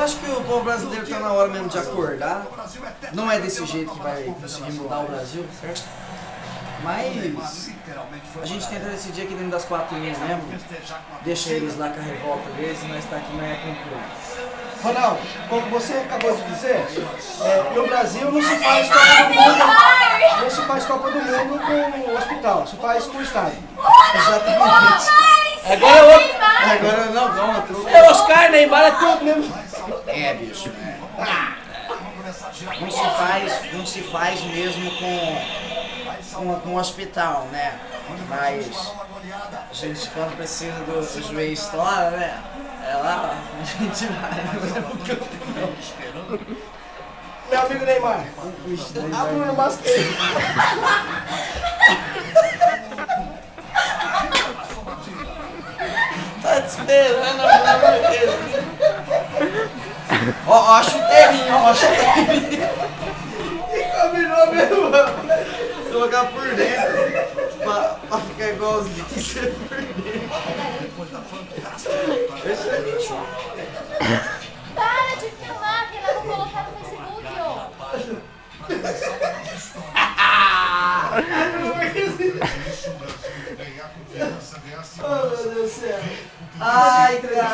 Acho que o povo brasileiro tá na hora mesmo de acordar. Não é desse jeito que vai conseguir mudar o Brasil, certo? Mas a gente tenta decidir aqui dentro das quatro linhas mesmo. Deixa eles lá com a revolta deles e nós tá aqui na cumprindo. Ronaldo, como você acabou de dizer, no Brasil não se faz Copa do Mundo, não se faz Copa do Mundo com o hospital, se faz com o estádio. Exatamente. Agora é outro. Agora não, vamos. É Oscar, Neymar, é tudo mesmo. É, bicho. Não se faz mesmo com o hospital, né? Mas a gente quando precisa do juiz estoura, né? É lá, a gente vai. Meu amigo Neymar. A Bruna Basquete. Tá te esperando a Bruna dele. Ó, chuteirinho, ó, chuteirinho. E combinou mesmo, rapaz. Colocar por dentro pra ficar igualzinho você por dentro. Para de filmar, que ela vai colocar no Facebook, ó. Oh, meu Deus do céu. Ai, cara.